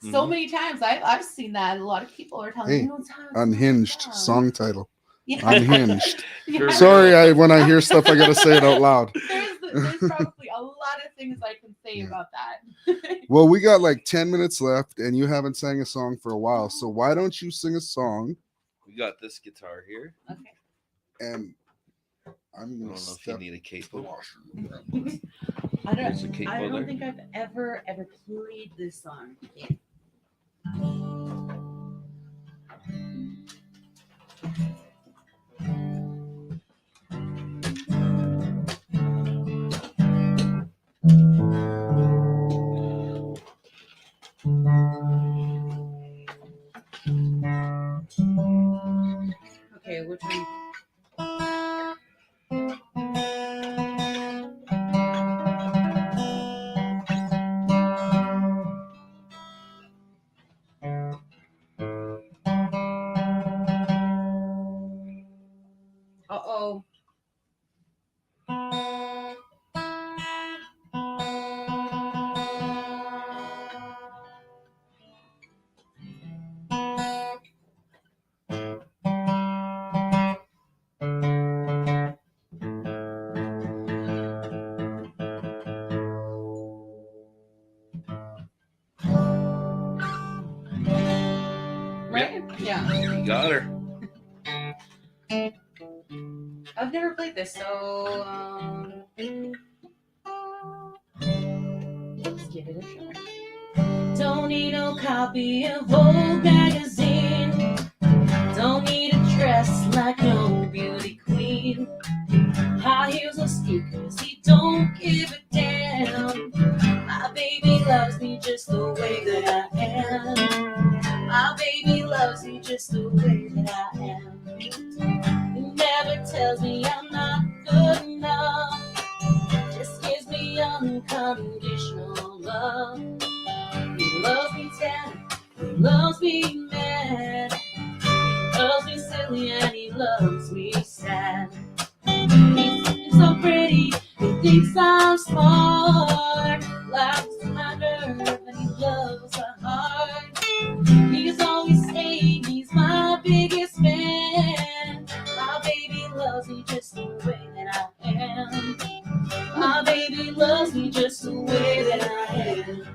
So Mhm. many times I've seen that. A lot of people are telling Hey, me, Unhinged song title. Yeah. Unhinged. Yeah. Sorry, when I hear stuff, I gotta say it out loud. There's probably a lot of things I can say about that. Well, we got like 10 minutes left, and you haven't sang a song for a while. So why don't you sing a song? We got this guitar here. Okay. And I'm I gonna don't know if you step need a capo. I There's a capo don't there. think I've ever played this song. Okay, which one? Uh-oh. Right? Yeah. You got her. I've never played this, so let's give it a try. Don't need no copy of Vogue magazine. Don't need a dress like no beauty queen. High heels or sneakers, he don't give a damn. My baby loves me just the way that I am. My baby loves me just the way that I am. He never tells me I'm not good enough. Just gives me unconditional love. He loves me tender, he loves me mad. He loves me silly and he loves me sad. He's so pretty, he thinks I'm smart. Laughs my nerve and he loves my heart. He's always saying he's my biggest fan. My baby loves me just the way that I am. My baby loves me just the way that I am.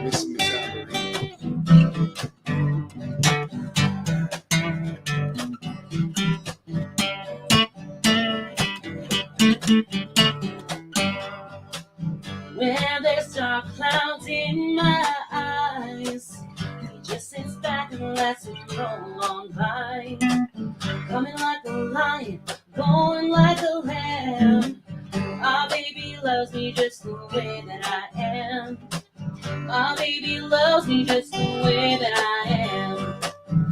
Missing the tambourine. When there's dark clouds in my eyes, he just sits back and lets it roll on by. Coming like a lion, going like a lamb. My baby loves me just the way that I am. My baby loves me just the way that I am.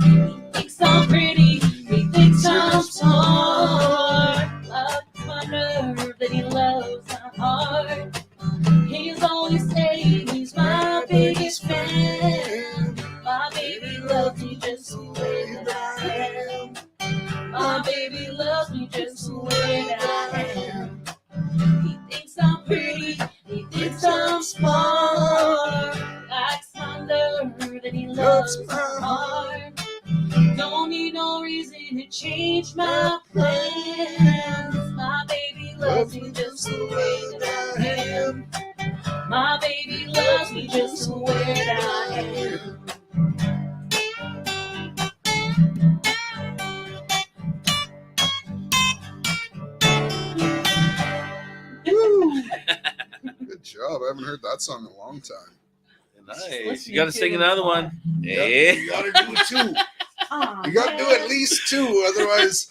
He thinks I'm pretty, he thinks I'm smart. Loves my nerve that he loves my heart. He's always saying he's my am. My baby loves me just the way that I am. Good job. I haven't heard that song in a long time. Nice. You got to sing another one. Yeah, you got to do it too. You got to do at least two, otherwise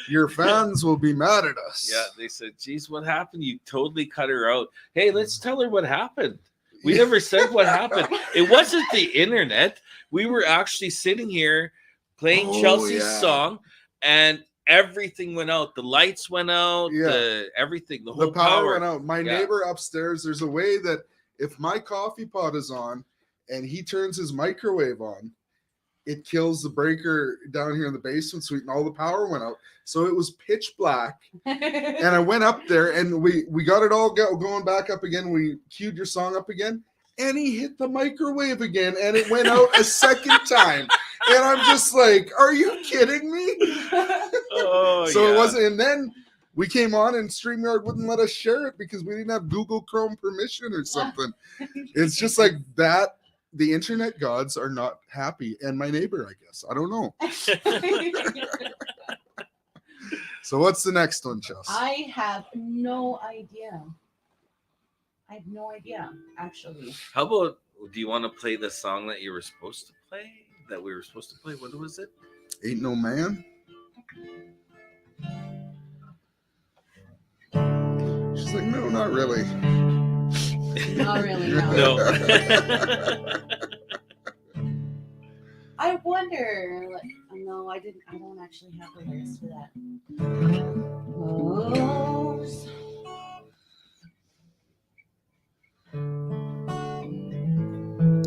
your fans will be mad at us. Yeah, they said, geez, what happened? You totally cut her out. Hey, let's tell her what happened. We never said what happened. It wasn't the internet. We were actually sitting here playing Chelsea's song, and everything went out. The lights went out. Everything. The whole power went out. My neighbor upstairs, there's a way that if my coffee pot is on and he turns his microwave on, it kills the breaker down here in the basement suite, and all the power went out. So it was pitch black. And I went up there, and we got it all going back up again. We queued your song up again, and he hit the microwave again, and it went out a second time. And I'm just like, are you kidding me? So it wasn't. And then we came on, and StreamYard wouldn't let us share it because we didn't have Google Chrome permission or something. It's just like that. The internet gods are not happy, and my neighbor, I guess. I don't know. So what's the next one, Chelsea? I have no idea. Actually. How about, do you want to play the song that you were supposed to play? That we were supposed to play? What was it? Ain't No Man? She's like, no, not really. Not really, no. No. I wonder. No, I didn't. I don't actually have the lyrics for that. Rose.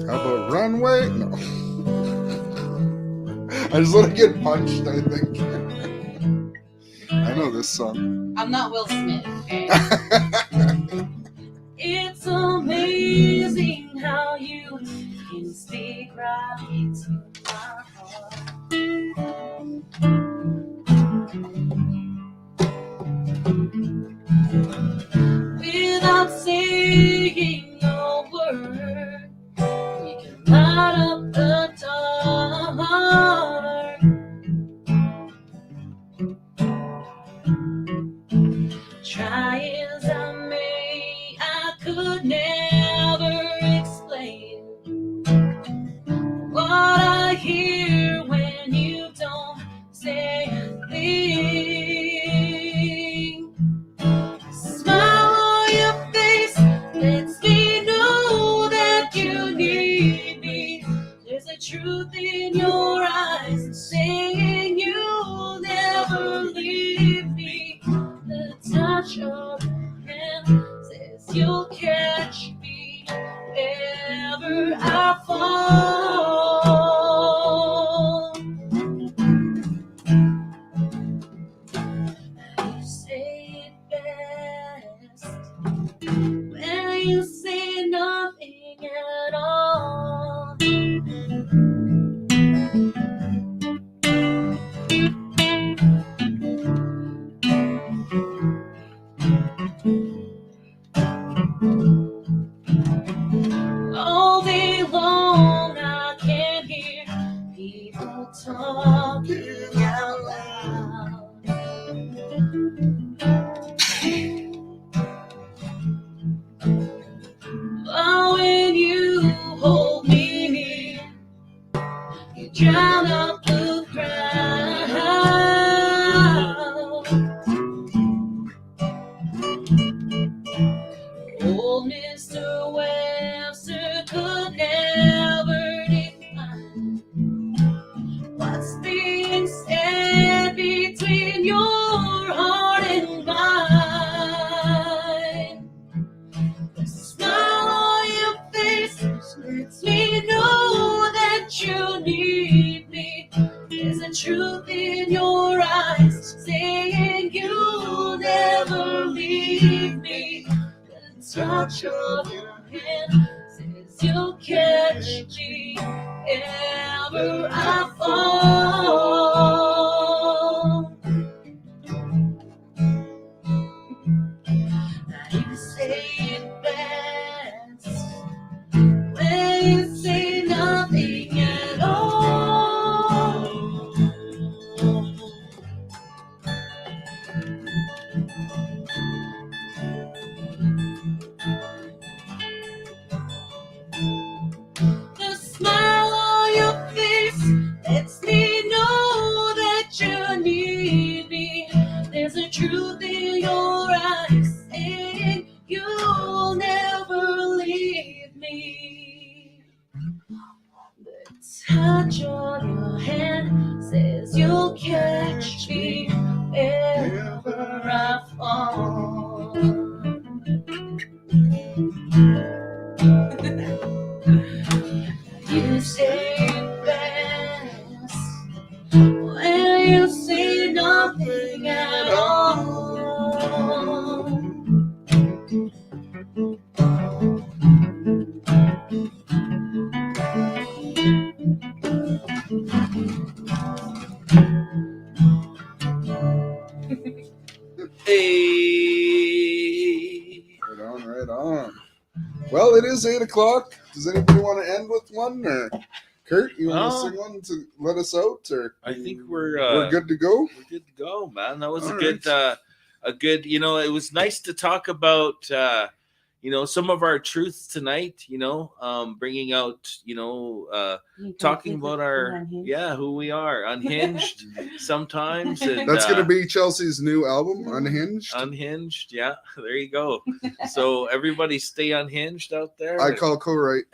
How about Runway? No. I just want to get punched, I think. I know this song. I'm not Will Smith. Okay? It's amazing how you can speak right to my heart. Without saying a word, we can light up the dark. Try as I may, I could never explain what I hear when you don't say a thing. Smile on your face lets me know that you need me. There's a truth in your eyes saying you'll never leave me. The touch of your hand says you'll catch me wherever I fall. You say it best when you say nothing at all. All day long I can hear people talking out loud. But when you hold me near, you drown out the crowd. Old Mr. Webster could never define what's being said between your heart and mine. The smile on your face lets me know that you need me. There's a truth in your eyes saying you'll never leave me. Touch of your hand says you'll catch me wherever I fall. Now you say say it best when you say nothing at all. The smile on your face lets me know that you need me. There's a truth in your eyes saying you'll never leave me. The touch of your hand says you'll catch me wherever I fall. You say it best when you say nothing at all. Hey. Right on, right on. Well, it is 8 o'clock. Does anybody want to end with one? Or Kurt, you want to sing one to let us out? Or I think we're good to go? We're good to go, man. That was All a good, you know, it was nice to talk about, you know, some of our truths tonight, you know, bringing out, you know, talking about our, who we are, unhinged sometimes. And, That's going to be Chelsea's new album, Unhinged. Unhinged, yeah, there you go. So everybody stay unhinged out there. I call co-write.